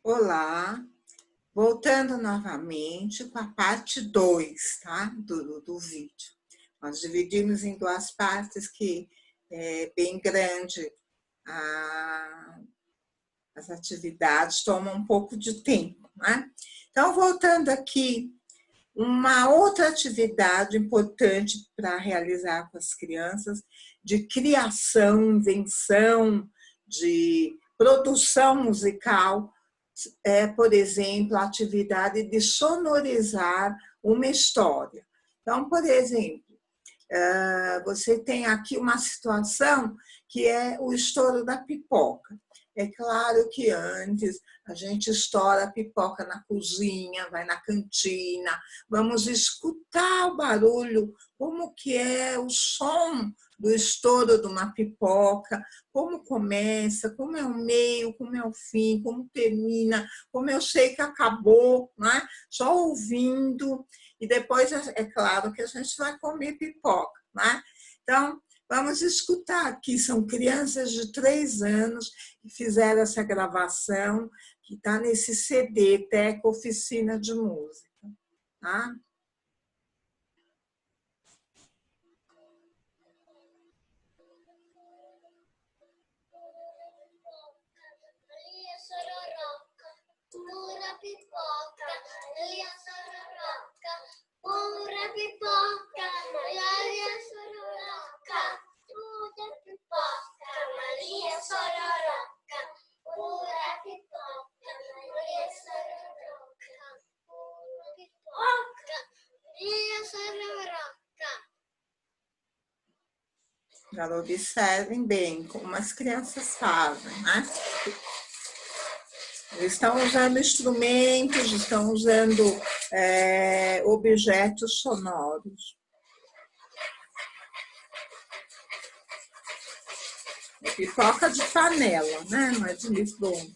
Olá, voltando novamente com a parte 2, tá? Do vídeo. Nós dividimos em duas partes que é bem grande, as atividades tomam um pouco de tempo, né? Então, voltando aqui, uma outra atividade importante para realizar com as crianças, de criação, invenção, de produção musical, é, por exemplo, a atividade de sonorizar uma história. Então, por exemplo, você tem aqui uma situação que é o estouro da pipoca. É claro que antes a gente estoura a pipoca na cozinha, vai na cantina, vamos escutar o barulho, como que é o som do estouro de uma pipoca, como começa, como é o meio, como é o fim, como termina, como eu sei que acabou, né? Só ouvindo, e depois é claro que a gente vai comer pipoca, né? Então, vamos escutar aqui, são crianças de 3 anos que fizeram essa gravação, que está nesse CD, Teco Oficina de Música. Tá? Pura pipoca, Maria Sororoca. Pura pipoca, Maria Sororoca. Pura pipoca, Maria Sororoca. Pura pipoca, Maria Sororoca. Pura pipoca, Maria Sororoca. Já observem bem como as crianças fazem, né? Eles estão usando instrumentos, estão usando objetos sonoros. Pipoca de panela, né? Não é de Lisboa.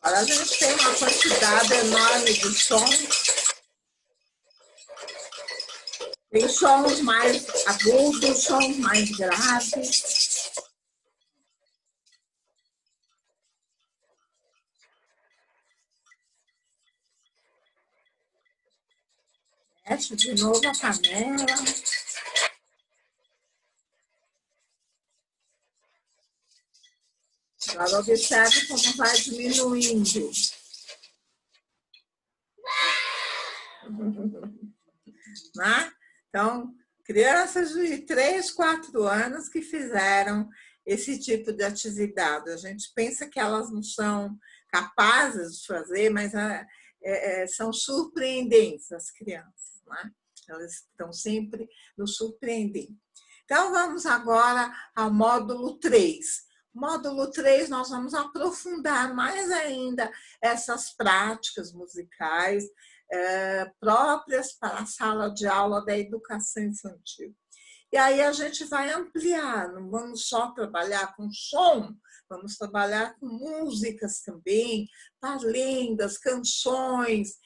Agora a gente tem uma quantidade enorme de sons. Tem sons mais agudos, sons mais graves. Mexe de novo a panela. Agora observe como vai diminuindo. Né? Então, crianças de 3, 4 anos que fizeram esse tipo de atividade. A gente pensa que elas não são capazes de fazer, mas são surpreendentes as crianças. Né? Elas estão sempre nos surpreendendo. Então, vamos agora ao módulo 3. Módulo 3, nós vamos aprofundar mais ainda essas práticas musicais próprias para a sala de aula da educação infantil. E aí a gente vai ampliar, não vamos só trabalhar com som, vamos trabalhar com músicas também, lendas, canções,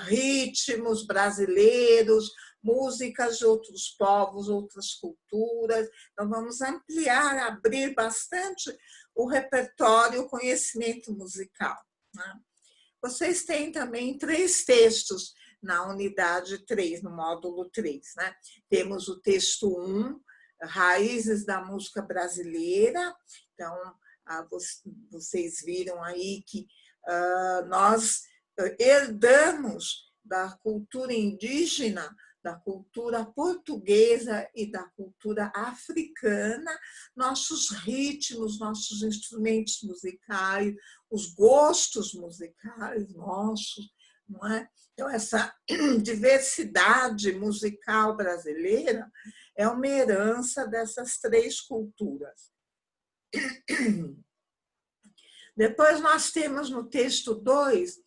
ritmos brasileiros, músicas de outros povos, outras culturas. Então, vamos ampliar, abrir bastante o repertório, o conhecimento musical. Né? Vocês têm também 3 textos na unidade 3, no módulo 3. Né? Temos o texto 1, Raízes da Música Brasileira. Então, vocês viram aí que nós herdamos da cultura indígena, da cultura portuguesa e da cultura africana, nossos ritmos, nossos instrumentos musicais, os gostos musicais nossos, não é? Então, essa diversidade musical brasileira é uma herança dessas 3 culturas. Depois nós temos no texto 2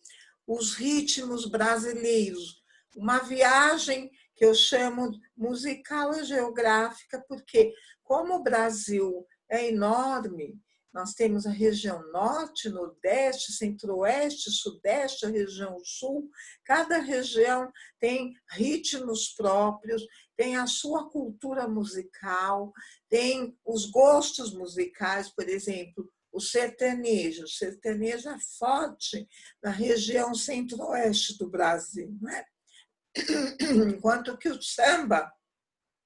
os ritmos brasileiros. uma viagem que eu chamo musical e geográfica, porque como o Brasil é enorme, nós temos a região norte, nordeste, centro-oeste, sudeste, a região sul. Cada região tem ritmos próprios, tem a sua cultura musical, tem os gostos musicais, por exemplo, o sertanejo. O sertanejo é forte na região centro-oeste do Brasil, né? Enquanto que o samba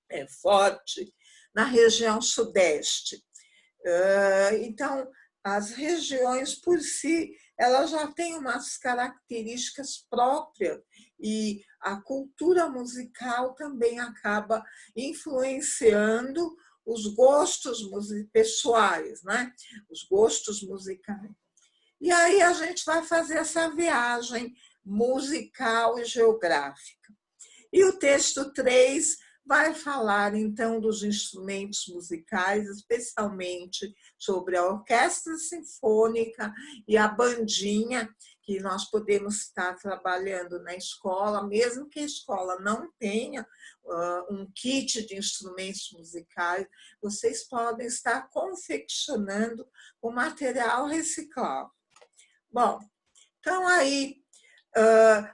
é forte na região sudeste. Então, as regiões por si, elas já têm umas características próprias e a cultura musical também acaba influenciando os gostos pessoais, né? Os gostos musicais. E aí a gente vai fazer essa viagem musical e geográfica. E o texto 3 vai falar, então, dos instrumentos musicais, especialmente sobre a orquestra sinfônica e a bandinha, que nós podemos estar trabalhando na escola, mesmo que a escola não tenha um kit de instrumentos musicais, vocês podem estar confeccionando com material reciclável. Bom, então aí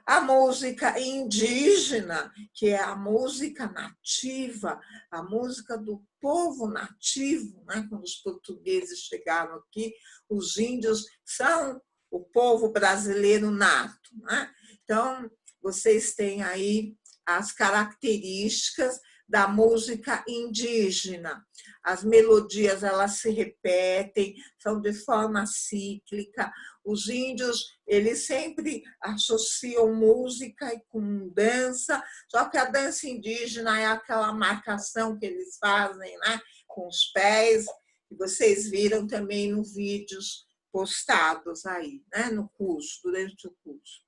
a música indígena, que é a música nativa, a música do povo nativo, né? Quando os portugueses chegaram aqui, os índios são o povo brasileiro nato, né? Então, vocês têm aí as características da música indígena. As melodias, elas se repetem, são de forma cíclica. Os índios, eles sempre associam música com dança, só que a dança indígena é aquela marcação que eles fazem, né, com os pés, que vocês viram também nos vídeos postados aí, né, no curso, durante o curso.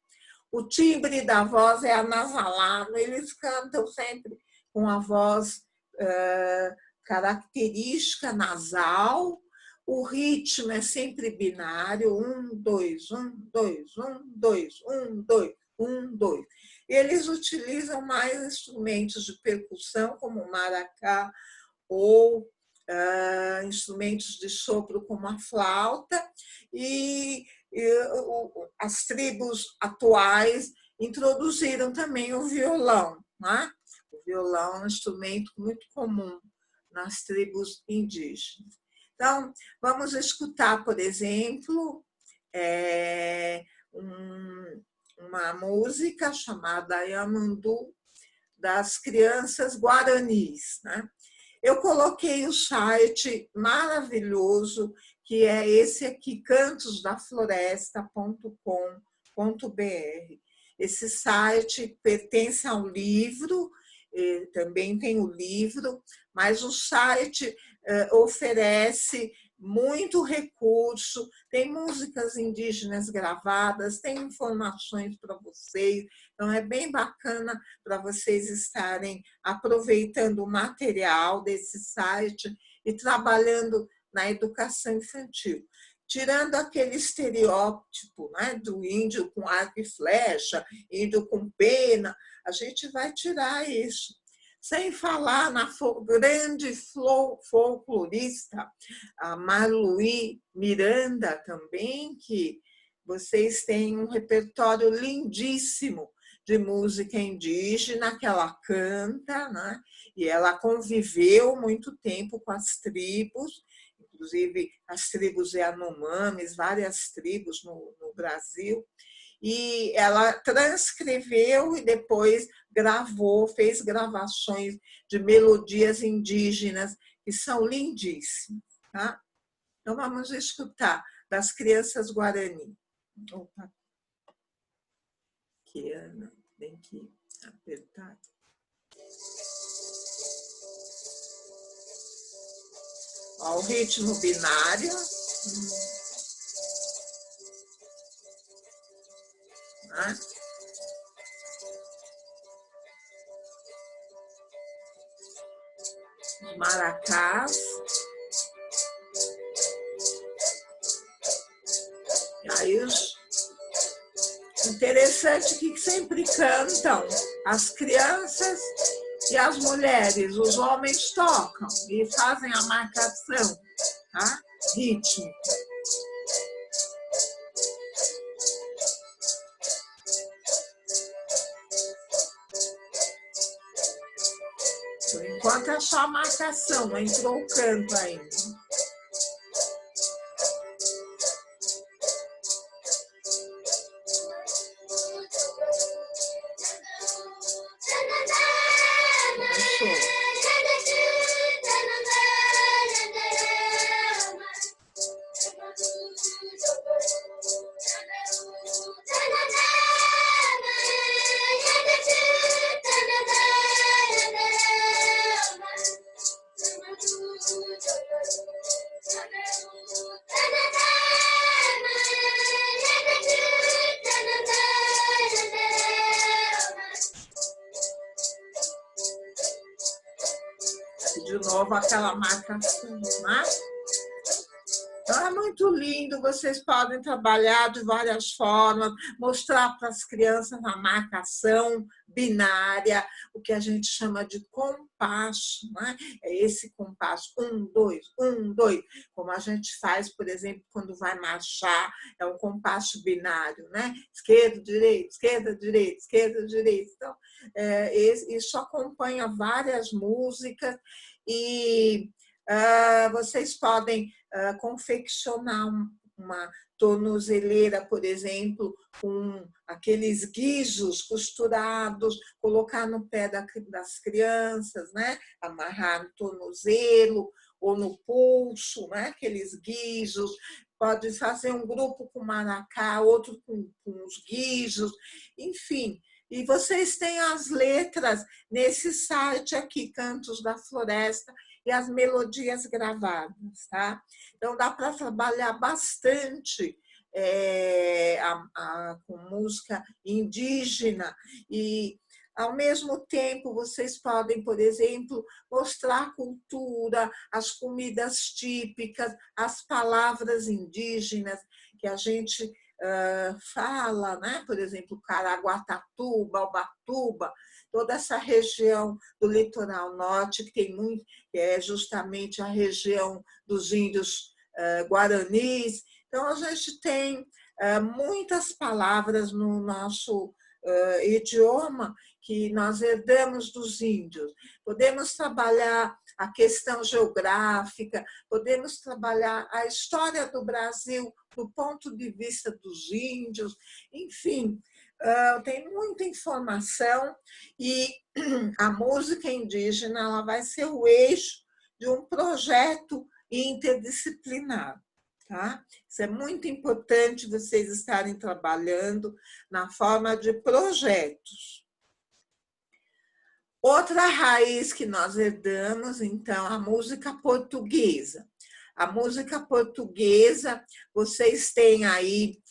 O timbre da voz é anasalado, eles cantam sempre com a voz característica nasal. O ritmo é sempre binário, 1, 2, 1, 2, 1, 2, 1, 2, 1, 2. Eles utilizam mais instrumentos de percussão, como o maracá, ou instrumentos de sopro, como a flauta, e as tribos atuais introduziram também o violão, né? O violão é um instrumento muito comum nas tribos indígenas. Então, vamos escutar, por exemplo, uma música chamada Yamandu, das crianças guaranis, né? Eu coloquei o site maravilhoso, que é esse aqui, cantosdafloresta.com.br. Esse site pertence ao livro, também tem o livro, mas o site oferece muito recurso, tem músicas indígenas gravadas, tem informações para vocês, então é bem bacana para vocês estarem aproveitando o material desse site e trabalhando na educação infantil. Tirando aquele estereótipo, né, do índio com arco e flecha, índio com pena, a gente vai tirar isso. Sem falar na grande folclorista, a Marluí Miranda também, que vocês têm um repertório lindíssimo de música indígena que ela canta, né? E ela conviveu muito tempo com as tribos, inclusive as tribos Yanomamis, várias tribos no Brasil, e ela transcreveu e depois gravou, fez gravações de melodias indígenas que são lindíssimas. Tá? Então, vamos escutar das crianças Guarani. Opa, que Ana, tem que apertar. Ó, o ritmo binário. Né? Maracás. E aí, interessante interessante que sempre cantam as crianças e as mulheres, os homens tocam e fazem a marcação, tá? Ritmo. Por enquanto é só a marcação, não entrou o canto ainda. De novo aquela marcação, né? Então é muito lindo, vocês podem trabalhar de várias formas, mostrar para as crianças a marcação binária, o que a gente chama de compasso, né? É esse compasso, 1, 2, 1, 2, como a gente faz, por exemplo, quando vai marchar, é um compasso binário, né? Esquerda, direita, esquerda, direita, esquerda, direita. Então, isso acompanha várias músicas e vocês podem confeccionar uma tornozeleira, por exemplo, com aqueles guizos costurados, colocar no pé das crianças, né? Amarrar no tornozelo ou no pulso, né? Aqueles guizos. Pode fazer um grupo com maracá, outro com os guizos, enfim. E vocês têm as letras nesse site aqui, Cantos da Floresta, e as melodias gravadas, tá? Então, dá para trabalhar bastante com música indígena e, ao mesmo tempo, vocês podem, por exemplo, mostrar a cultura, as comidas típicas, as palavras indígenas que a gente fala, né? Por exemplo, Caraguatatuba, Ubatuba, toda essa região do litoral norte, que tem muito, que é justamente a região dos índios guaranis. Então, a gente tem muitas palavras no nosso idioma que nós herdamos dos índios. Podemos trabalhar a questão geográfica, podemos trabalhar a história do Brasil do ponto de vista dos índios, enfim, tem muita informação e a música indígena ela vai ser o eixo de um projeto interdisciplinar. Tá? Isso é muito importante vocês estarem trabalhando na forma de projetos. Outra raiz que nós herdamos, então, a música portuguesa. A música portuguesa, vocês têm aí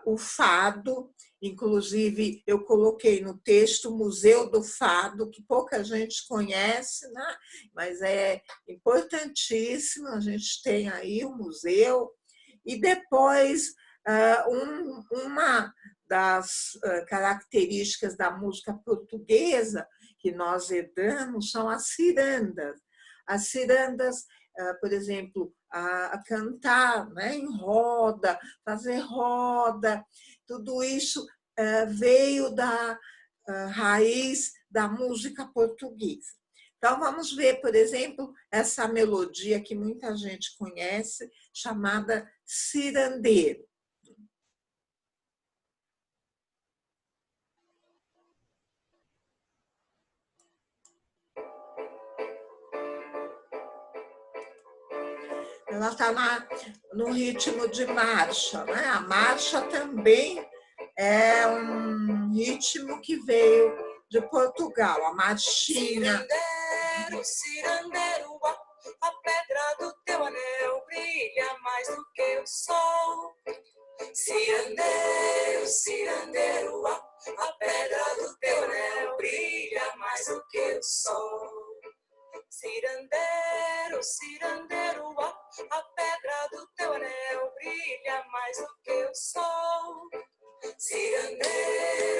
o fado, inclusive eu coloquei no texto o Museu do Fado, que pouca gente conhece, né? Mas é importantíssimo, a gente tem aí o museu. E depois, uma das características da música portuguesa que nós herdamos são as cirandas. As cirandas, por exemplo, a cantar, né, em roda, fazer roda, tudo isso veio da raiz da música portuguesa. Então, vamos ver, por exemplo, essa melodia que muita gente conhece, chamada cirandeiro. Ela está no ritmo de marcha, né? A marcha também é um ritmo que veio de Portugal, a marchinha. Cirandeiro, cirandeiro, a pedra do teu anel brilha mais do que o sol. Cirandeiro, cirandeiro, a pedra do teu anel brilha mais do que o sol. Cirandeiro, cirandeiro, a pedra do teu anel brilha mais do que o sol. Cirandeiro,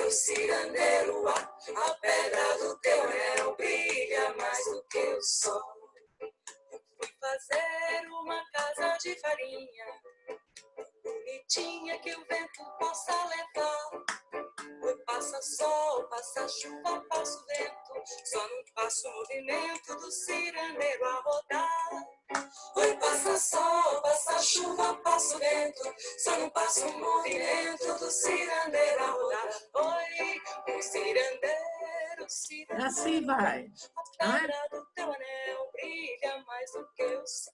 sol, passa chuva, passa o vento, só não passa o movimento do cirandeiro a rodar. Oi, passa sol, passa chuva, passa o vento, só não passa o movimento do cirandeiro a rodar. Oi, o cirandeiro, cirandeiro. Assim vai. A pedra do teu anel brilha mais do que o sol.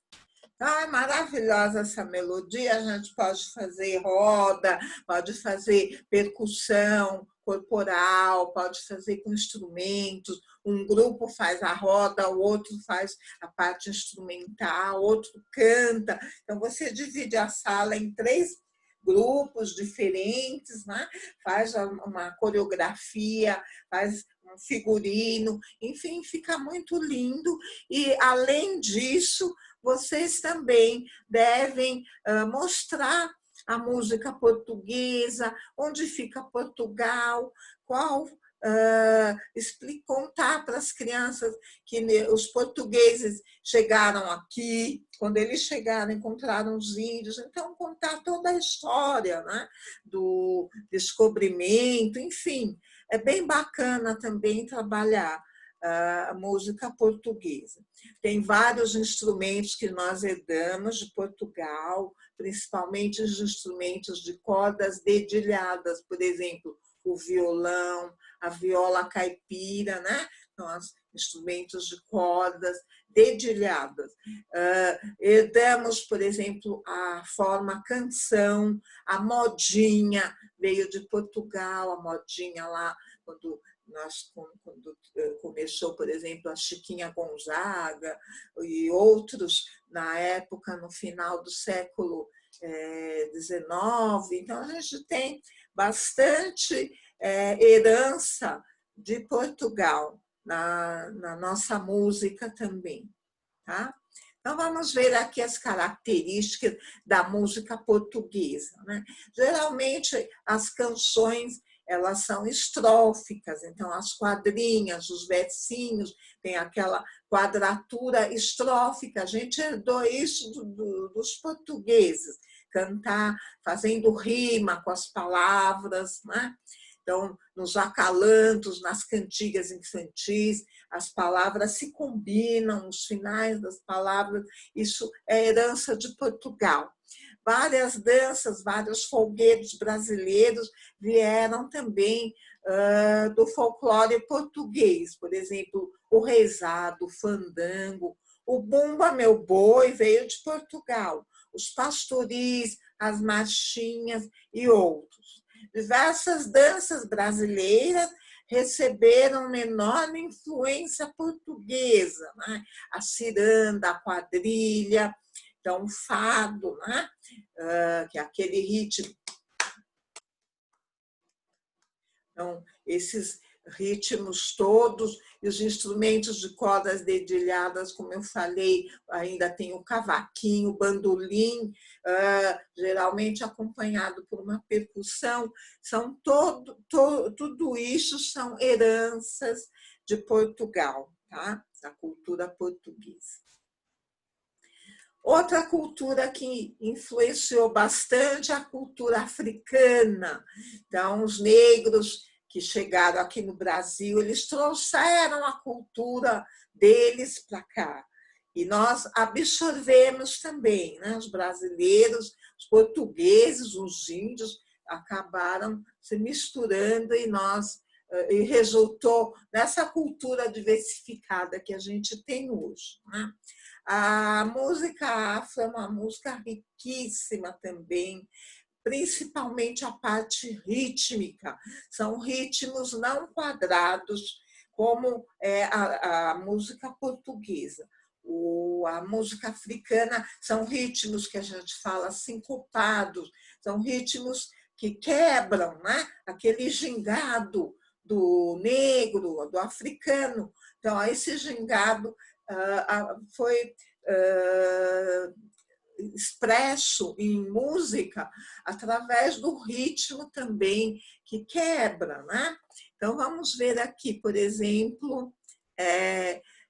Então, é maravilhosa essa melodia, a gente pode fazer roda, pode fazer percussão corporal, pode fazer com instrumentos, um grupo faz a roda, o outro faz a parte instrumental, outro canta. Então, você divide a sala em 3 grupos diferentes, né? Faz uma coreografia, faz um figurino, enfim, fica muito lindo. E, além disso, vocês também devem mostrar a música portuguesa, onde fica Portugal, contar para as crianças que os portugueses chegaram aqui, quando eles chegaram, encontraram os índios, então contar toda a história, né, do descobrimento, enfim, é bem bacana também trabalhar a música portuguesa. Tem vários instrumentos que nós herdamos de Portugal, principalmente os instrumentos de cordas dedilhadas, por exemplo, o violão, a viola caipira, né? Então, os instrumentos de cordas dedilhadas. Herdamos, por exemplo, a forma canção, a modinha veio de Portugal, a modinha lá, quando começou, por exemplo, a Chiquinha Gonzaga e outros na época, no final do século XIX. Então, a gente tem bastante herança de Portugal na nossa música também. Tá? Então, vamos ver aqui as características da música portuguesa, né? Geralmente, as canções elas são estróficas, então as quadrinhas, os versinhos, tem aquela quadratura estrófica. A gente herdou isso dos portugueses, cantar fazendo rima com as palavras, né? Então, nos acalantos, nas cantigas infantis, as palavras se combinam, os finais das palavras, isso é herança de Portugal. Várias danças, vários folguedos brasileiros vieram também do folclore português. Por exemplo, o rezado, o fandango, o Bumba Meu Boi veio de Portugal, os pastoris, as marchinhas e outros. Diversas danças brasileiras receberam uma enorme influência portuguesa, né? A ciranda, a quadrilha, então o fado, né? Que é aquele ritmo. Então, esses ritmos todos e os instrumentos de cordas dedilhadas, como eu falei, ainda tem o cavaquinho, o bandolim, geralmente acompanhado por uma percussão, são tudo isso são heranças de Portugal, tá? Da cultura portuguesa. Outra cultura que influenciou bastante é a cultura africana. Então, os negros que chegaram aqui no Brasil, eles trouxeram a cultura deles para cá. E nós absorvemos também, né? Os brasileiros, os portugueses, os índios, acabaram se misturando e resultou nessa cultura diversificada que a gente tem hoje, né? A música afro é uma música riquíssima também, principalmente a parte rítmica. São ritmos não quadrados, como é a música portuguesa. A música africana são ritmos que a gente fala sincopados, são ritmos que quebram, né? Aquele gingado do negro, do africano. Então, esse gingado foi expresso em música através do ritmo também que quebra, né? Então, vamos ver aqui, por exemplo,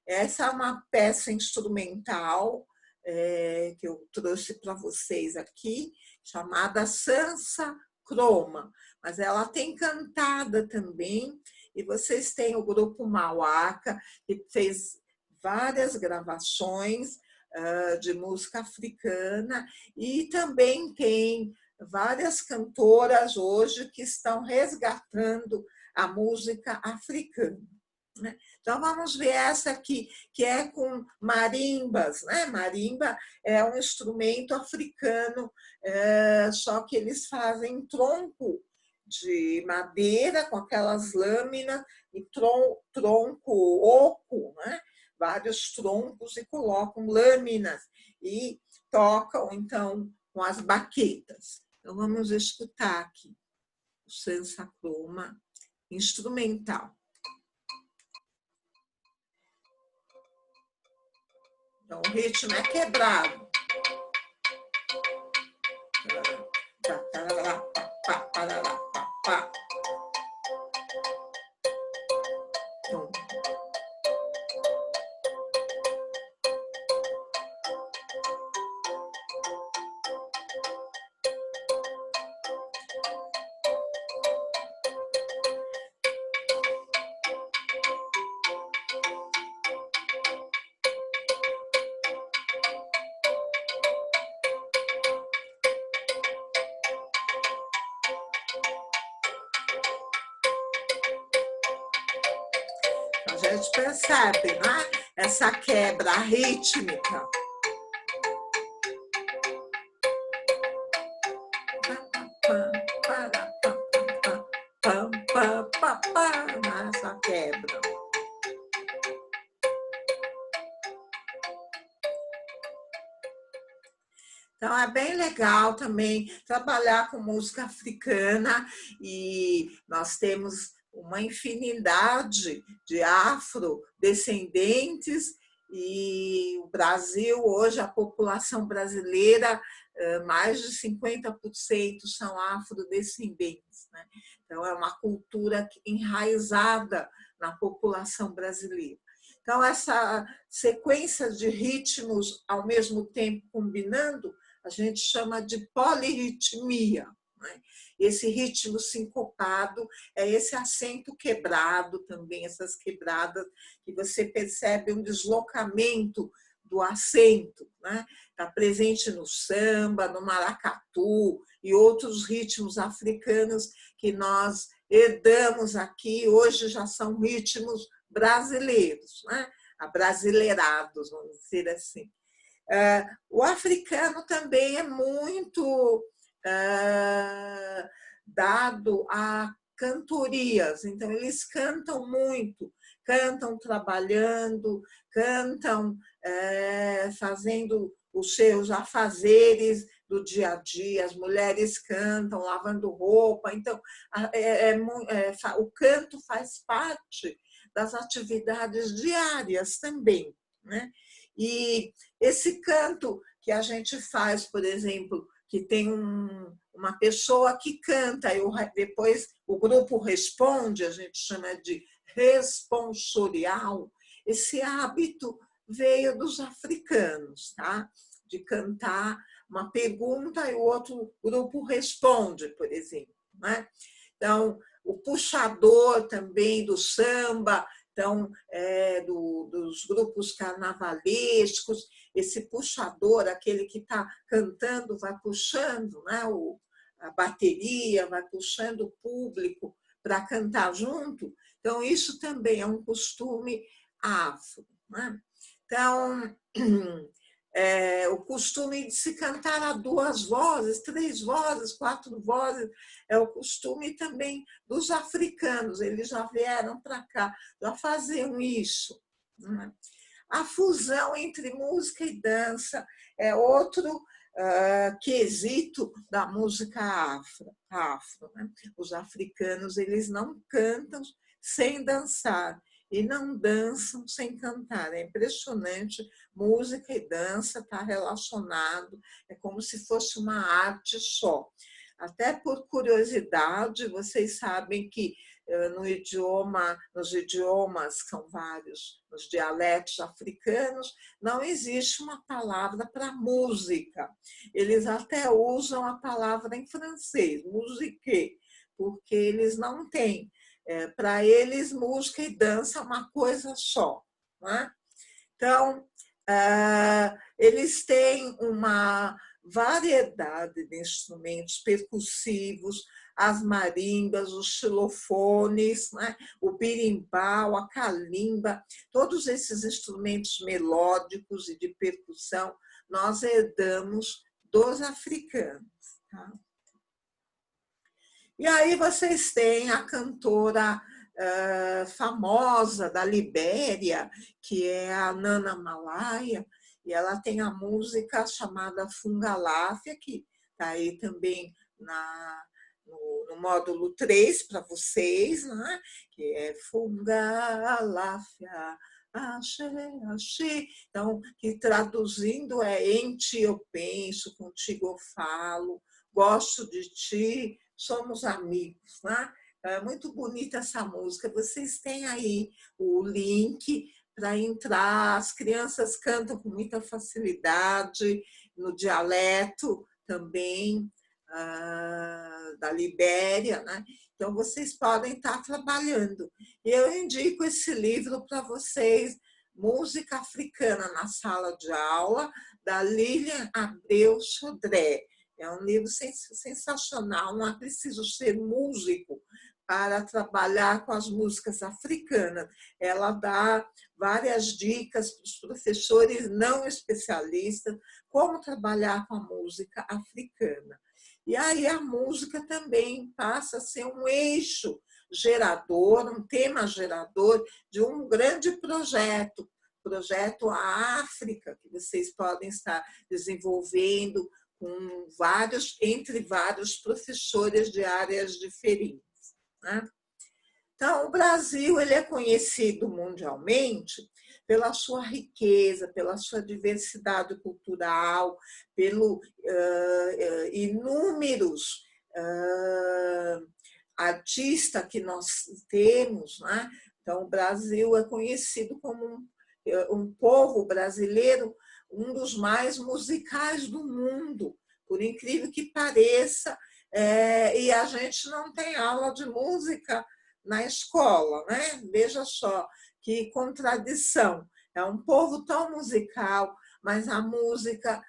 essa é uma peça instrumental que eu trouxe para vocês aqui, chamada Sansa Croma, mas ela tem cantada também, E vocês têm o grupo Mauaca, que fez várias gravações de música africana, e também tem várias cantoras hoje que estão resgatando a música africana. Então, vamos ver essa aqui, que é com marimbas. Marimba é um instrumento africano, só que eles fazem tronco de madeira com aquelas lâminas e tronco oco, vários troncos, e colocam lâminas e tocam, então, com as baquetas. Então, vamos escutar aqui o Sansa Croma instrumental. Então, o ritmo é quebrado. A gente percebe, essa quebra rítmica. Essa quebra. Então, é bem legal também trabalhar com música africana, e nós temos uma infinidade de afrodescendentes, e o Brasil, hoje, a população brasileira, mais de 50% são afrodescendentes. Então, é uma cultura enraizada na população brasileira. Então, essa sequência de ritmos ao mesmo tempo combinando, a gente chama de polirritmia. Esse ritmo sincopado é esse acento quebrado também, essas quebradas que você percebe um deslocamento do acento. Está presente no samba, no maracatu e outros ritmos africanos que nós herdamos aqui, hoje já são ritmos brasileiros, abrasileirados, vamos dizer assim. O africano também é muito dado a cantorias, então eles cantam muito, cantam trabalhando, cantam fazendo os seus afazeres do dia a dia, as mulheres cantam lavando roupa, então o canto faz parte das atividades diárias também. E esse canto que a gente faz, por exemplo, que tem uma pessoa que canta, e depois o grupo responde, a gente chama de responsorial, esse hábito veio dos africanos, de cantar uma pergunta e o outro grupo responde, por exemplo. Então, o puxador também do samba, então, dos grupos carnavalescos, esse puxador, aquele que está cantando, vai puxando a bateria, vai puxando o público para cantar junto. Então, isso também é um costume afro. Então, o costume de se cantar a 2 vozes, 3 vozes, 4 vozes, é o costume também dos africanos, eles já vieram para cá, já faziam isso. A fusão entre música e dança é outro quesito da música afro. Os africanos, eles não cantam sem dançar, e não dançam sem cantar. É impressionante, música e dança está relacionado, é como se fosse uma arte só. Até por curiosidade, vocês sabem que nos idiomas, que são vários, nos dialetos africanos, não existe uma palavra para música. Eles até usam a palavra em francês, musique, porque eles não têm Para eles, música e dança é uma coisa só. Né? Então, eles têm uma variedade de instrumentos percussivos, as marimbas, os xilofones, né? O birimbau, a calimba, todos esses instrumentos melódicos e de percussão nós herdamos dos africanos. Tá? E aí vocês têm a cantora famosa da Libéria, que é a Nana Malaya, e ela tem a música chamada Fungaláfia, que está aí também no módulo 3 para vocês, né? Que é Fungaláfia, axé, axé. Então, que traduzindo é em ti eu penso, contigo eu falo, gosto de ti, somos amigos, né? É muito bonita essa música. Vocês têm aí o link para entrar. As crianças cantam com muita facilidade, no dialeto também da Libéria, né? Então, vocês podem estar trabalhando. E eu indico esse livro para vocês, Música Africana na Sala de Aula, da Lilian Abreu Sodré. É um livro sensacional, não é preciso ser músico para trabalhar com as músicas africanas. Ela dá várias dicas para os professores não especialistas como trabalhar com a música africana. E aí a música também passa a ser um eixo gerador, um tema gerador de um grande projeto África, que vocês podem estar desenvolvendo com entre vários professores de áreas diferentes. Né? Então, o Brasil ele é conhecido mundialmente pela sua riqueza, pela sua diversidade cultural, pelo inúmeros artistas que nós temos. Né? Então, o Brasil é conhecido como um povo brasileiro, um dos mais musicais do mundo, por incrível que pareça, e a gente não tem aula de música na escola, né? Veja só que contradição. É um povo tão musical, mas a música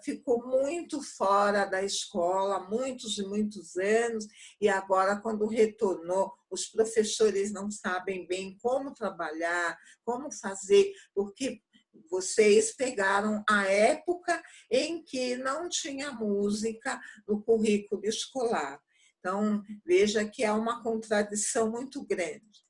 ficou muito fora da escola há muitos e muitos anos, e agora, quando retornou, os professores não sabem bem como trabalhar, como fazer, porque vocês pegaram a época em que não tinha música no currículo escolar. Então, veja que é uma contradição muito grande.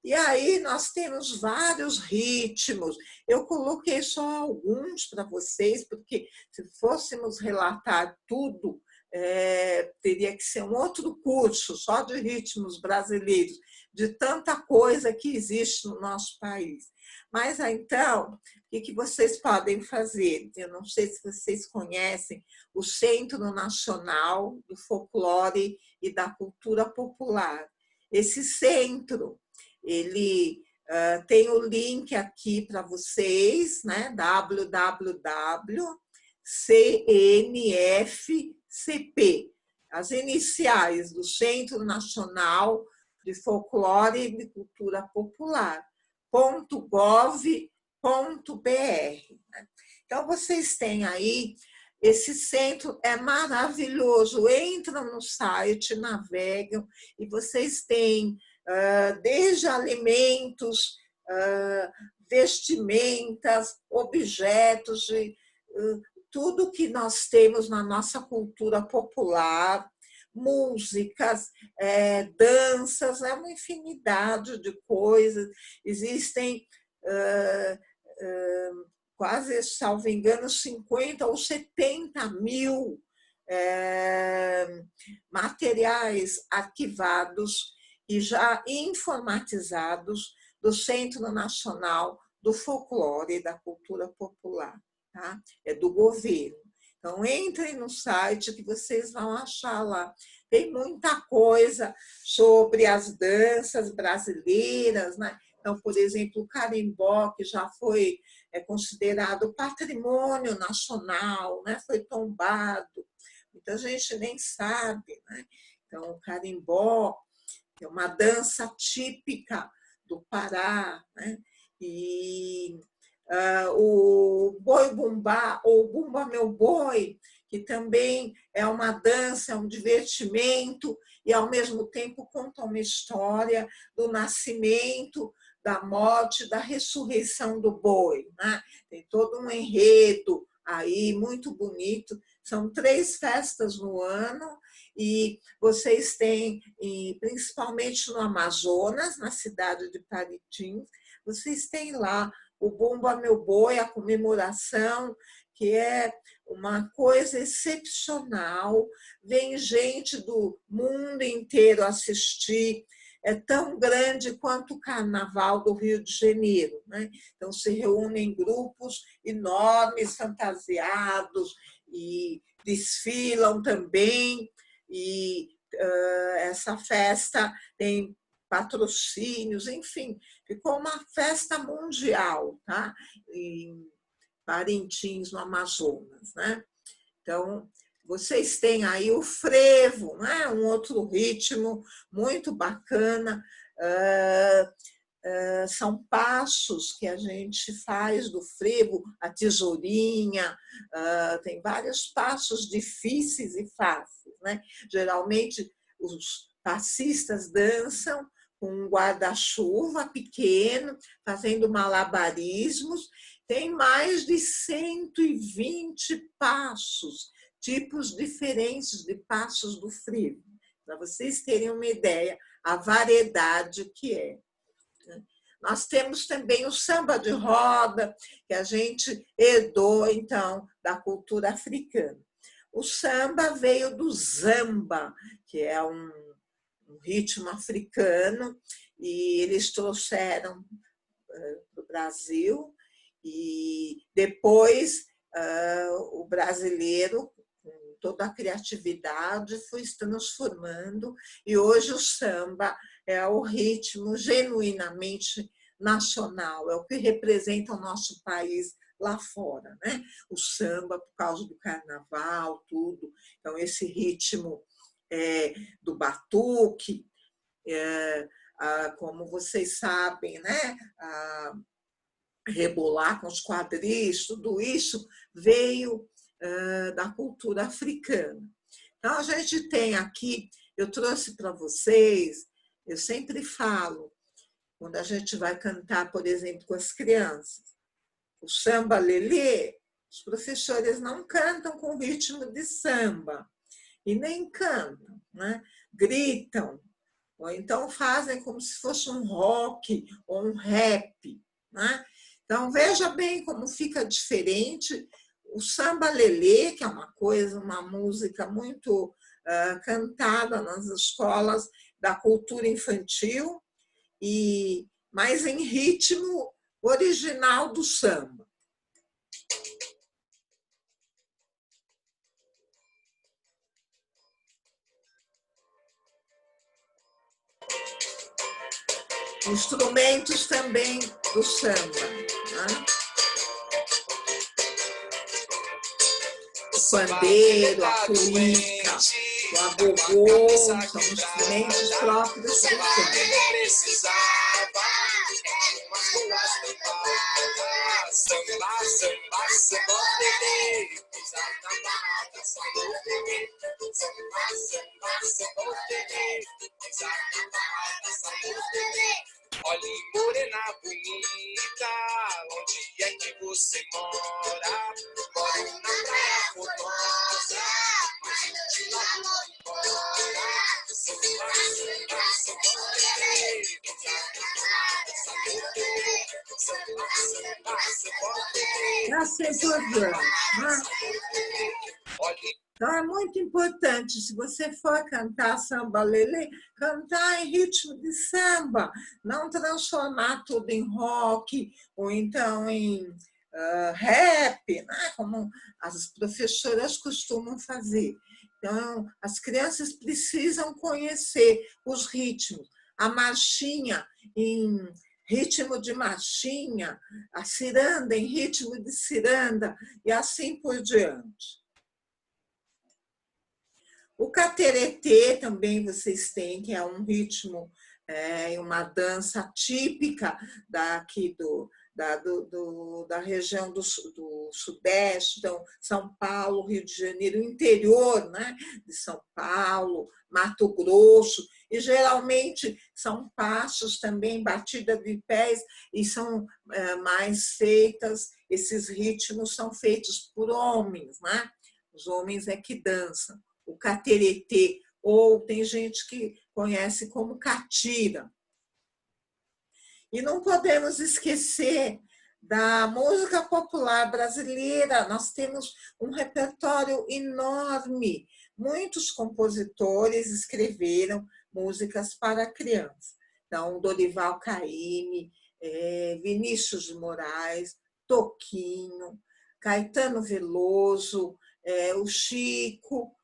E aí nós temos vários ritmos. Eu coloquei só alguns para vocês, porque se fôssemos relatar tudo, teria que ser um outro curso só de ritmos brasileiros, de tanta coisa que existe no nosso país. Mas então, o que vocês podem fazer? Eu não sei se vocês conhecem o Centro Nacional do Folclore e da Cultura Popular. Esse centro, ele tem o link aqui para vocês, né? www.cnfcp, as iniciais do Centro Nacional de Folclore e de Cultura Popular, .gov.br. Então, vocês têm aí, esse centro é maravilhoso, entram no site, navegam, e vocês têm desde alimentos, vestimentas, objetos, tudo que nós temos na nossa cultura popular, músicas, danças, é uma infinidade de coisas. Existem quase, salvo engano, 50 ou 70 mil materiais arquivados e já informatizados do Centro Nacional do Folclore e da Cultura Popular. Tá? É do governo. Então, entrem no site que vocês vão achar lá. Tem muita coisa sobre as danças brasileiras, né? Então, por exemplo, o carimbó, que já foi considerado patrimônio nacional, né? Foi tombado. Muita gente nem sabe, né? Então, o carimbó que é uma dança típica do Pará, né? E o boi-bumbá, ou Bumba Meu Boi, que também é uma dança, é um divertimento, e ao mesmo tempo conta uma história do nascimento, da morte, da ressurreição do boi, né? Tem todo um enredo aí muito bonito. São 3 festas no ano e vocês têm, principalmente no Amazonas, na cidade de Paritins, vocês têm lá o Bumba Meu Boi, a comemoração, que é uma coisa excepcional. Vem gente do mundo inteiro assistir. É tão grande quanto o Carnaval do Rio de Janeiro, né? Então, se reúnem grupos enormes, fantasiados, e desfilam também. E essa festa tem patrocínios, enfim, ficou uma festa mundial, tá? Em Parintins, no Amazonas, né? Então, vocês têm aí o frevo, né? Um outro ritmo muito bacana. São passos que a gente faz do frevo, a tesourinha, tem vários passos difíceis e fáceis, né? Geralmente, os passistas dançam com um guarda-chuva pequeno, fazendo malabarismos. Tem mais de 120 passos, tipos diferentes de passos do frevo, para vocês terem uma ideia, a variedade que é. Nós temos também o samba de roda, que a gente herdou, então, da cultura africana. O samba veio do zamba, que é um ritmo africano, e eles trouxeram para o Brasil, e depois o brasileiro, com toda a criatividade, foi se transformando, e hoje o samba é o ritmo genuinamente nacional, é o que representa o nosso país lá fora, né? O samba, por causa do carnaval, tudo. Então, esse ritmo do batuque, como vocês sabem, né? Rebolar com os quadris, tudo isso veio da cultura africana. Então, a gente tem aqui, eu trouxe para vocês, eu sempre falo, quando a gente vai cantar, por exemplo, com as crianças, o samba lelê, os professores não cantam com ritmo de samba, e nem cantam, né? Gritam, ou então fazem como se fosse um rock ou um rap, né? Então, veja bem como fica diferente. O samba lelê, que é uma coisa, uma música muito cantada nas escolas da cultura infantil, mas em ritmo original do samba. Instrumentos também do samba, né? O pandeiro, a cuíca, o agogô, são instrumentos próprios do samba. Olhe, morena bonita, onde é que você mora? Moro na Praia Formosa, mas de lá não embora. Então, é muito importante, se você for cantar samba lelê, cantar em ritmo de samba, não transformar tudo em rock, ou então em rap, né? Como as professoras costumam fazer. Então, as crianças precisam conhecer os ritmos. A marchinha em ritmo de marchinha, a ciranda em ritmo de ciranda, e assim por diante. O cateretê também vocês têm, que é um ritmo e uma dança típica daqui da região do Sudeste, então São Paulo, Rio de Janeiro, o interior, né, de São Paulo, Mato Grosso, e geralmente são passos também, batida de pés, e são mais feitas, esses ritmos são feitos por homens, né? Os homens é que dançam. O cateretê, ou tem gente que conhece como catira. E não podemos esquecer da música popular brasileira. Nós temos um repertório enorme. Muitos compositores escreveram músicas para crianças. Então, Dorival Caymmi, Vinícius de Moraes, Toquinho, Caetano Veloso, o Chico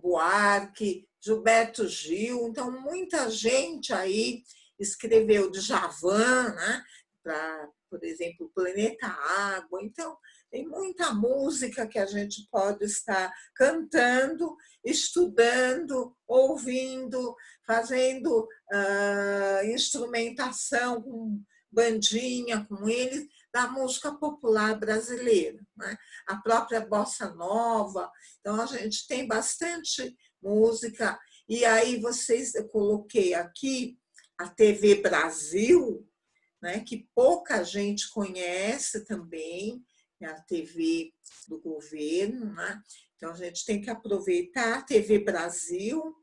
Buarque, Gilberto Gil. Então, muita gente aí escreveu Djavan, né? Para, por exemplo, Planeta Água. Então, tem muita música que a gente pode estar cantando, estudando, ouvindo, fazendo instrumentação com bandinha com eles, da música popular brasileira, né? A própria bossa nova. Então, a gente tem bastante música. E aí, eu coloquei aqui a TV Brasil, né, que pouca gente conhece também, é a TV do governo, né? Então, a gente tem que aproveitar a TV Brasil.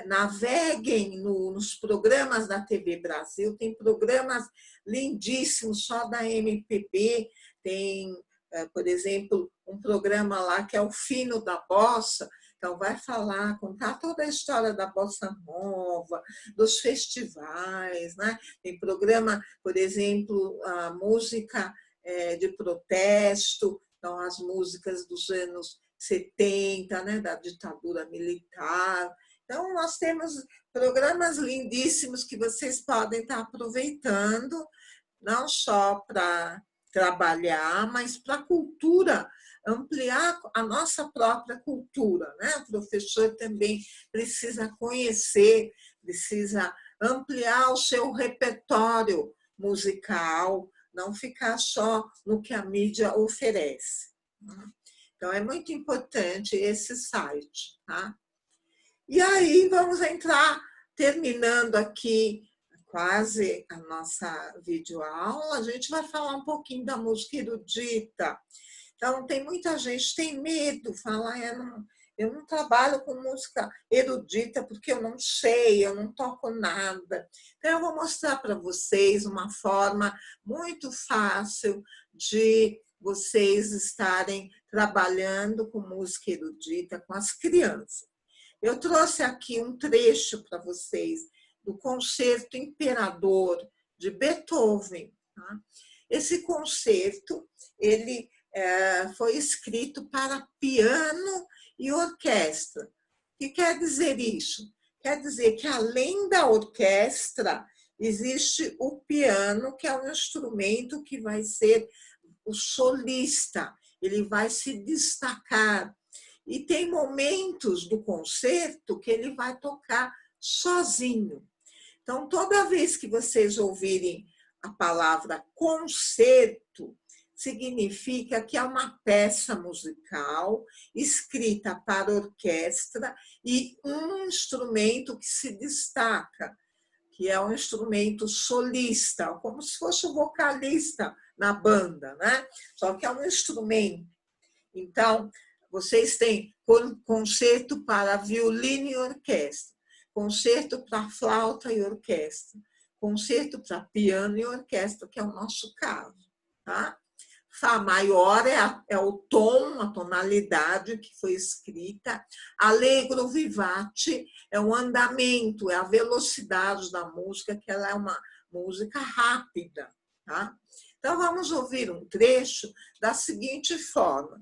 Naveguem nos programas da TV Brasil, tem programas lindíssimos só da MPB, tem, por exemplo, um programa lá que é o Fino da Bossa. Então, vai contar toda a história da bossa nova, dos festivais, né? Tem programa, por exemplo, a música de protesto, então as músicas dos anos 70, né? Da ditadura militar. Então, nós temos programas lindíssimos que vocês podem estar aproveitando, não só para trabalhar, mas para a cultura, ampliar a nossa própria cultura, né? O professor também precisa conhecer, precisa ampliar o seu repertório musical, não ficar só no que a mídia oferece. Então, é muito importante esse site, tá? E aí, vamos entrar, terminando aqui quase a nossa videoaula, a gente vai falar um pouquinho da música erudita. Então, tem muita gente que tem medo, fala, eu não trabalho com música erudita porque eu não sei, eu não toco nada. Então, eu vou mostrar para vocês uma forma muito fácil de vocês estarem trabalhando com música erudita com as crianças. Eu trouxe aqui um trecho para vocês do Concerto Imperador de Beethoven. Tá? Esse concerto ele foi escrito para piano e orquestra. O que quer dizer isso? Quer dizer que, além da orquestra, existe o piano, que é um instrumento que vai ser o solista, ele vai se destacar. E tem momentos do concerto que ele vai tocar sozinho. Então, toda vez que vocês ouvirem a palavra concerto, significa que é uma peça musical escrita para orquestra e um instrumento que se destaca, que é um instrumento solista, como se fosse o vocalista na banda, né? Só que é um instrumento. Então, vocês têm concerto para violino e orquestra, concerto para flauta e orquestra, concerto para piano e orquestra, que é o nosso caso. Tá? Fá maior é o tom, a tonalidade que foi escrita. Allegro vivace é o andamento, é a velocidade da música, que ela é uma música rápida. Tá? Então, vamos ouvir um trecho da seguinte forma.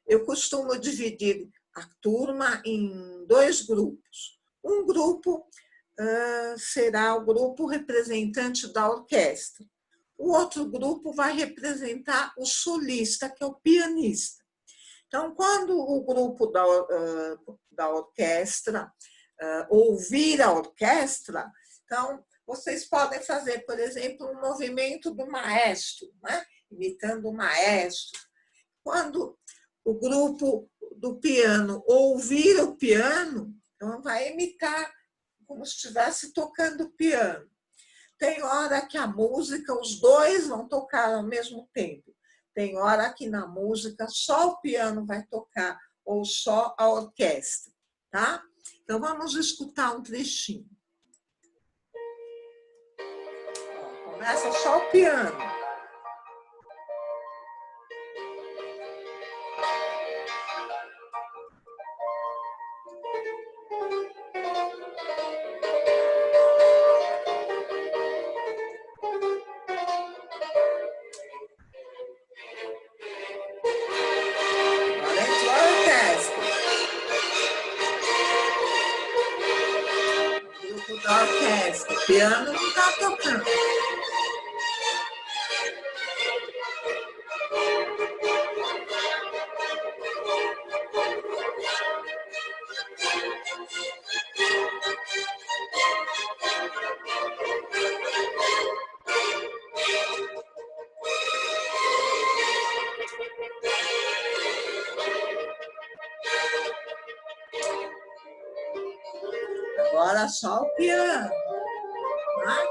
Eu costumo dividir a turma em 2 grupos. Um grupo será o grupo representante da orquestra. O outro grupo vai representar o solista, que é o pianista. Então, quando o grupo da orquestra ouvir a orquestra, então, vocês podem fazer, por exemplo, um movimento do maestro, né? Imitando o maestro. Quando o grupo do piano ouvir o piano, então vai imitar como se estivesse tocando piano. Tem hora que a música, os dois vão tocar ao mesmo tempo. Tem hora que na música só o piano vai tocar ou só a orquestra, tá? Então vamos escutar um trechinho. Começa só o piano. Da orquestra, o piano não está tocando. Agora só o piano. Tá?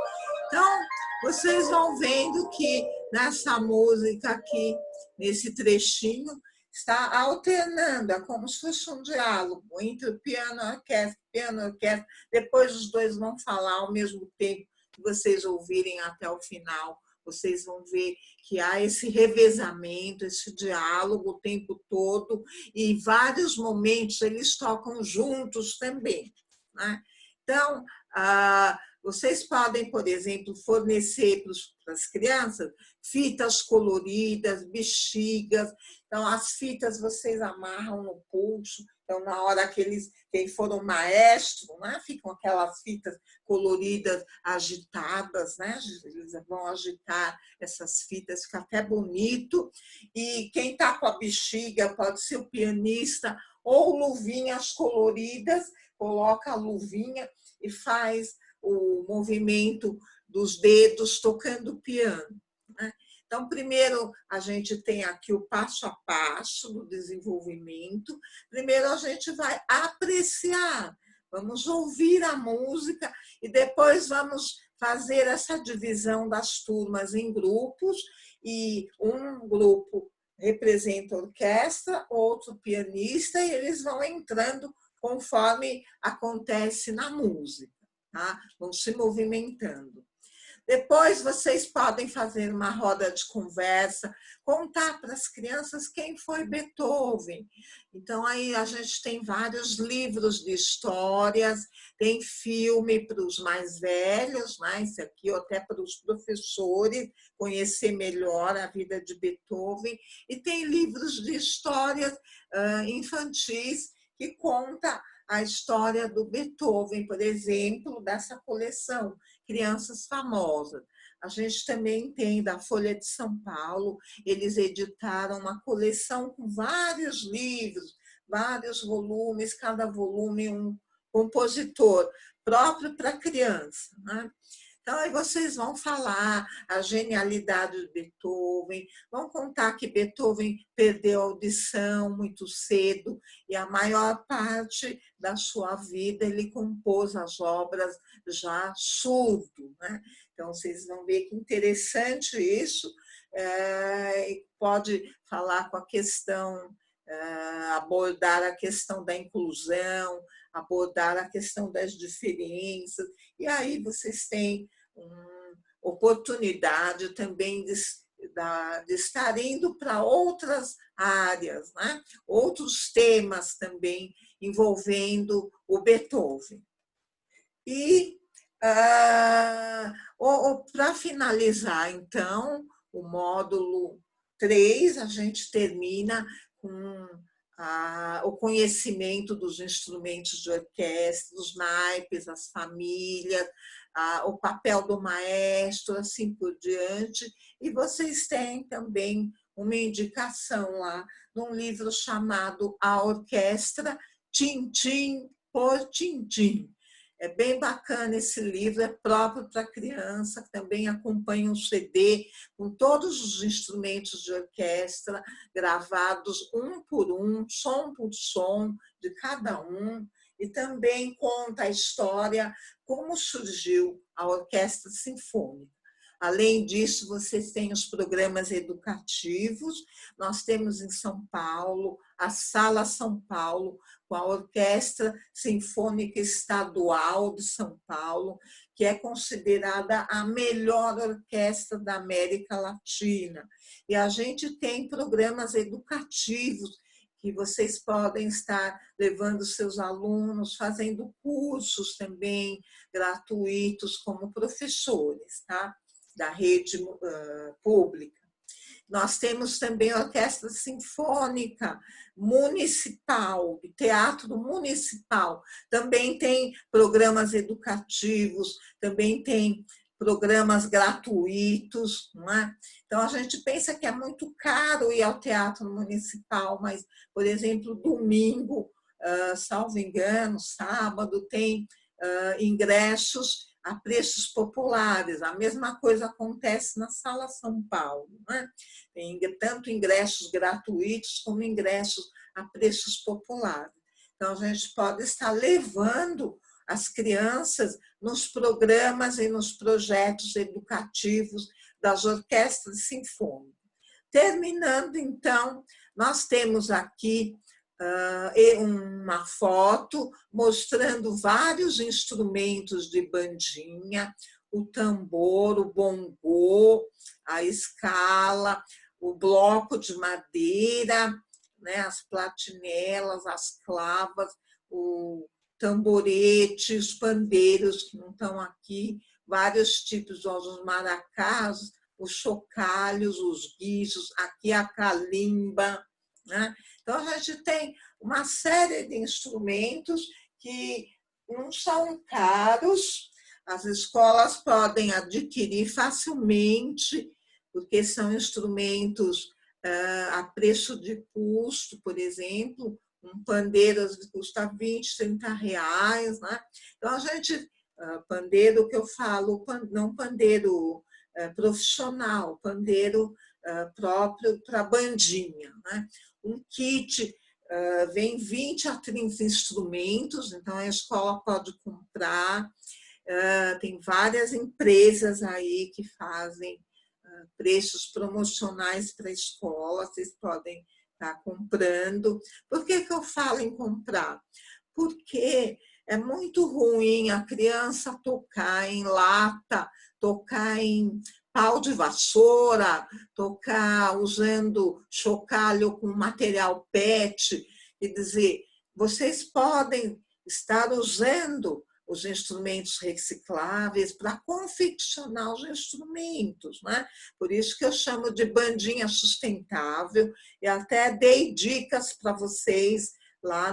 Então, vocês vão vendo que nessa música aqui, nesse trechinho, está alternando, é como se fosse um diálogo entre o piano e a orquestra, piano e orquestra. Depois os dois vão falar ao mesmo tempo que vocês ouvirem até o final. Vocês vão ver que há esse revezamento, esse diálogo o tempo todo, e em vários momentos eles tocam juntos também, né? Então, vocês podem, por exemplo, fornecer para as crianças fitas coloridas, bexigas. Então, as fitas vocês amarram no pulso. Então, na hora que quem for o maestro, né, ficam aquelas fitas coloridas agitadas, né? Eles vão agitar essas fitas, fica até bonito. E quem está com a bexiga pode ser o pianista, ou luvinhas coloridas, coloca a luvinha e faz o movimento dos dedos tocando piano, né? Então, primeiro, a gente tem aqui o passo a passo do desenvolvimento. Primeiro, a gente vai apreciar, vamos ouvir a música e depois vamos fazer essa divisão das turmas em grupos, e um grupo representa a orquestra, outro pianista, e eles vão entrando conforme acontece na música, tá? Vão se movimentando. Depois vocês podem fazer uma roda de conversa, contar para as crianças quem foi Beethoven. Então, aí a gente tem vários livros de histórias, tem filme para os mais velhos, né? Esse aqui, ou até para os professores conhecer melhor a vida de Beethoven, e tem livros de histórias infantis que conta a história do Beethoven, por exemplo, dessa coleção Crianças Famosas. A gente também tem da Folha de São Paulo, eles editaram uma coleção com vários livros, vários volumes, cada volume um compositor próprio para criança, né? Então, aí vocês vão falar a genialidade de Beethoven, vão contar que Beethoven perdeu a audição muito cedo e a maior parte da sua vida ele compôs as obras já surdo, né? Então, vocês vão ver que interessante isso. Pode falar com a questão, abordar a questão da inclusão, abordar a questão das diferenças, e aí vocês têm oportunidade também de estar indo para outras áreas, né? Outros temas também envolvendo o Beethoven. E para finalizar, então, o módulo 3, a gente termina com o conhecimento dos instrumentos de orquestra, os naipes, as famílias, o papel do maestro, assim por diante. E vocês têm também uma indicação lá num livro chamado A Orquestra Tintim por Tintim. É bem bacana esse livro, é próprio para criança, que também acompanha um CD com todos os instrumentos de orquestra gravados um por um, som por som de cada um, e também conta a história, como surgiu a Orquestra Sinfônica. Além disso, vocês têm os programas educativos. Nós temos em São Paulo a Sala São Paulo, com a Orquestra Sinfônica Estadual de São Paulo, que é considerada a melhor orquestra da América Latina. E a gente tem programas educativos que vocês podem estar levando seus alunos, fazendo cursos também gratuitos como professores, tá? Da rede pública. Nós temos também a Orquestra Sinfônica Municipal, Teatro Municipal. Também tem programas educativos, também tem programas gratuitos, não é? Então, a gente pensa que é muito caro ir ao Teatro Municipal, mas, por exemplo, domingo, salvo engano, sábado, tem ingressos a preços populares. A mesma coisa acontece na Sala São Paulo, né? Tem tanto ingressos gratuitos como ingressos a preços populares. Então, a gente pode estar levando as crianças nos programas e nos projetos educativos das orquestras sinfônicas. Terminando, então, nós temos aqui uma foto mostrando vários instrumentos de bandinha, o tambor, o bongô, a escala, o bloco de madeira, né, as platinelas, as clavas, o tamborete, os pandeiros que não estão aqui, vários tipos, os maracás, os chocalhos, os guizos, aqui a calimba, né? Então, a gente tem uma série de instrumentos que não são caros, as escolas podem adquirir facilmente, porque são instrumentos a preço de custo, por exemplo, um pandeiro custa 20, 30 reais, né? Então, a gente, pandeiro que eu falo, não pandeiro profissional, pandeiro próprio para bandinha, né? Um kit vem 20 a 30 instrumentos, então a escola pode comprar. Tem várias empresas aí que fazem preços promocionais para a escola, vocês podem estar comprando. Por que eu falo em comprar? Porque é muito ruim a criança tocar em lata, tocar em pau de vassoura, tocar usando chocalho com material PET, quer dizer, vocês podem estar usando os instrumentos recicláveis para confeccionar os instrumentos, né? Por isso que eu chamo de bandinha sustentável, e até dei dicas para vocês lá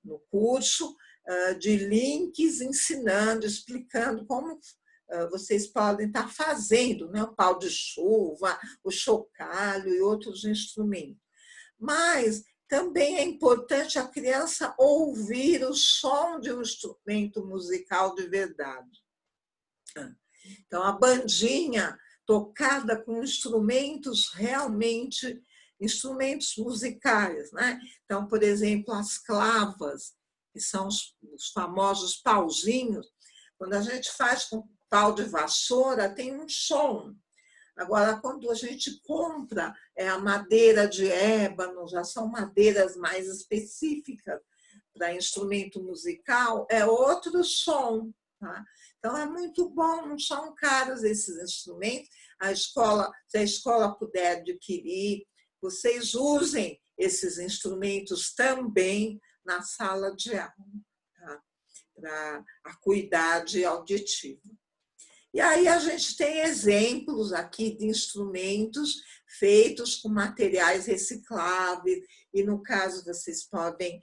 no curso de links ensinando, explicando como vocês podem estar fazendo, né? O pau de chuva, o chocalho e outros instrumentos. Mas também é importante a criança ouvir o som de um instrumento musical de verdade. Então, a bandinha tocada com instrumentos realmente, instrumentos musicais, né? Então, por exemplo, as clavas, que são os famosos pauzinhos, quando a gente faz com pau de vassoura, tem um som. Agora, quando a gente compra a madeira de ébano, já são madeiras mais específicas para instrumento musical, é outro som. Tá? Então, é muito bom, não são caros esses instrumentos. Se a escola puder adquirir, vocês usem esses instrumentos também na sala de aula, tá? Para a acuidade auditiva. E aí a gente tem exemplos aqui de instrumentos feitos com materiais recicláveis, e no caso vocês podem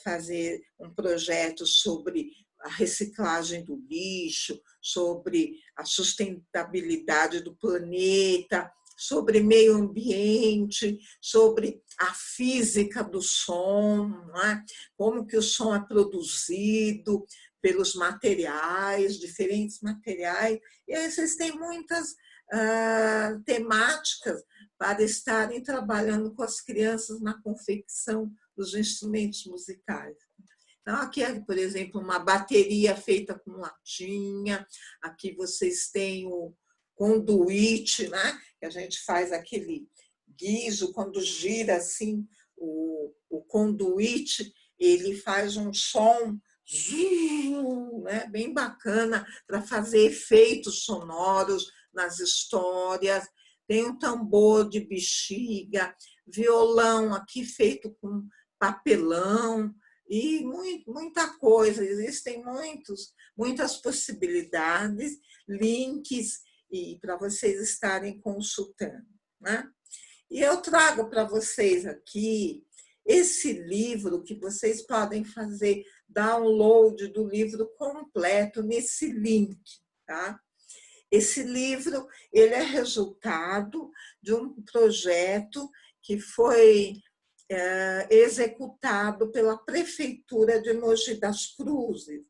fazer um projeto sobre a reciclagem do lixo, sobre a sustentabilidade do planeta, sobre meio ambiente, sobre a física do som, não é? Como que o som é produzido pelos materiais, diferentes materiais. E aí vocês têm muitas temáticas para estarem trabalhando com as crianças na confecção dos instrumentos musicais. Então, aqui é, por exemplo, uma bateria feita com latinha. Aqui vocês têm o conduíte, né? Que a gente faz aquele guiso, quando gira assim o conduíte, ele faz um som né? Bem bacana para fazer efeitos sonoros nas histórias. Tem um tambor de bexiga, violão aqui feito com papelão, e muita coisa, existem muitas possibilidades, links e para vocês estarem consultando, né? E eu trago para vocês aqui esse livro que vocês podem fazer download do livro completo nesse link, tá? Esse livro, ele é resultado de um projeto que foi executado pela Prefeitura de Mogi das Cruzes,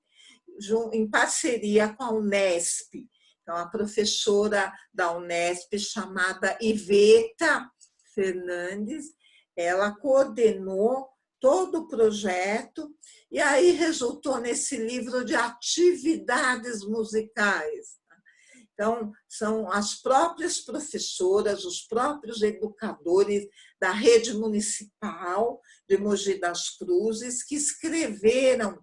em parceria com a Unesp. Então, a professora da Unesp, chamada Iveta Fernandes, ela coordenou todo o projeto e aí resultou nesse livro de atividades musicais. Então, são as próprias professoras, os próprios educadores da rede municipal de Mogi das Cruzes que escreveram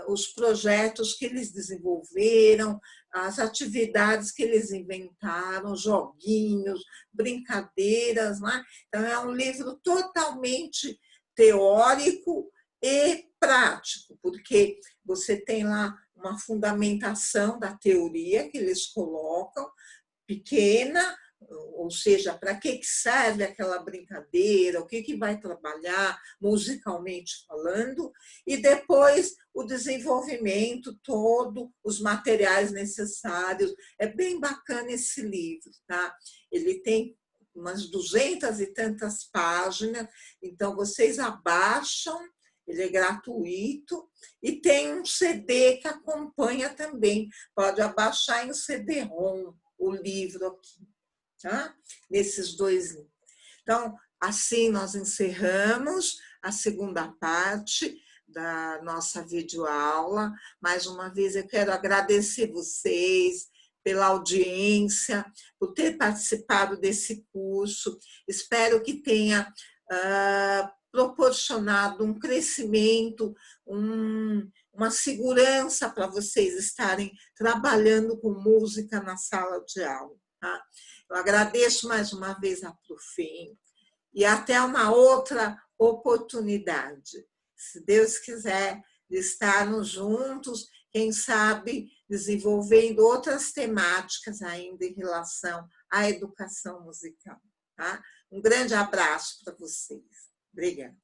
os projetos que eles desenvolveram, as atividades que eles inventaram, joguinhos, brincadeiras, né? Então, é um livro totalmente teórico e prático, porque você tem lá uma fundamentação da teoria que eles colocam, pequena, ou seja, para que serve aquela brincadeira, o que vai trabalhar musicalmente falando, e depois o desenvolvimento todo, os materiais necessários. É bem bacana esse livro, tá? Ele tem umas 200 e tantas páginas, então vocês abaixam, ele é gratuito, e tem um CD que acompanha também, pode abaixar em CD-ROM o livro aqui. Tá? Nesses dois livros. Então, assim nós encerramos a segunda parte da nossa videoaula. Mais uma vez eu quero agradecer vocês pela audiência, por ter participado desse curso. Espero que tenha proporcionado um crescimento, uma segurança para vocês estarem trabalhando com música na sala de aula. Tá? Eu agradeço mais uma vez a Profim e até uma outra oportunidade. Se Deus quiser, estarmos juntos, quem sabe desenvolvendo outras temáticas ainda em relação à educação musical. Tá? Um grande abraço para vocês. Obrigada.